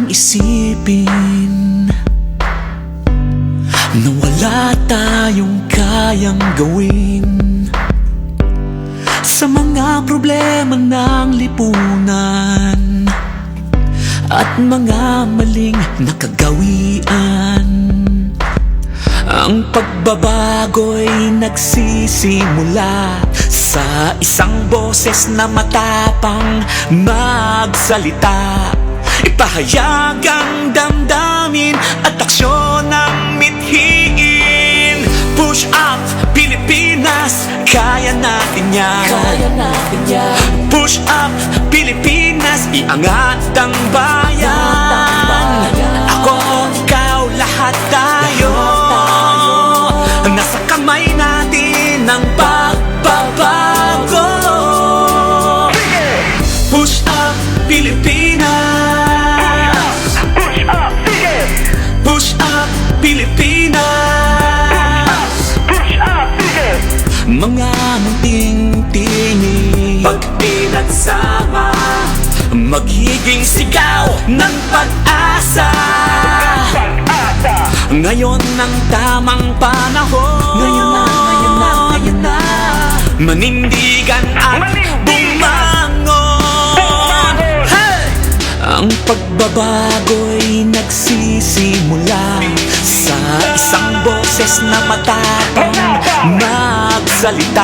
mong isipin na wala tayong kayang gawin sa mga problema ng lipunan at mga maling nakagawian. Ang pagbabago'y nagsisimula sa isang boses na matapang magsalita. Ipahayag ang damdamin at aksyon ng mithiin. Push up, Pilipinas, kaya natin yan. Push up, Pilipinas, iangat ang bayan. Ako, ikaw, lahat tayo. Nasa kamay natin ang pagbabago. Push up, Pilipinas. Push up, sige! Push up, Pilipinas. Push up, sige! Mga munting tinig, pag pinagsama, magiging sigaw ng pag-asa. Ngayon ang tamang panahon. Ngayon na manindigan at bumangon. Hey! Ang pagbabago'y nagsisimula sa isang boses na matapang magsalita.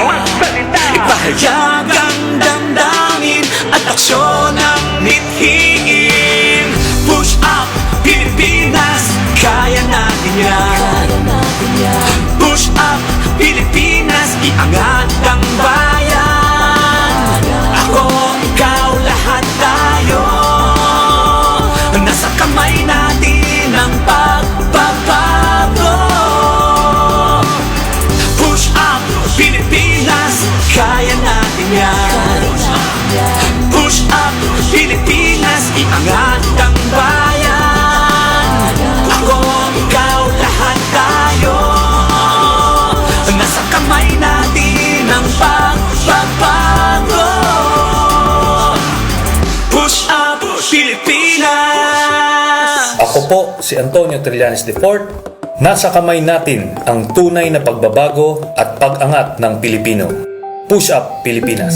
Ipahayag ang damdamin at aksyon ng mithiin. Push up, Pilipinas, kaya natin yan. Push up, Pilipinas, iangat ang bayan. Ako, ikaw, lahat tayo. Nasa kamay natin ang pagbabago. Push up, Pilipinas, kaya natin yan. Push up, Pilipinas, iangat ang bayan. Ako, ikaw, lahat tayo. Nasa kamay natin ang pagbabago. Push up, Pilipinas. Ako po si Antonio Trillanes IV. Nasa kamay natin ang tunay na pagbabago at pag-angat ng Pilipino. Push up, Pilipinas.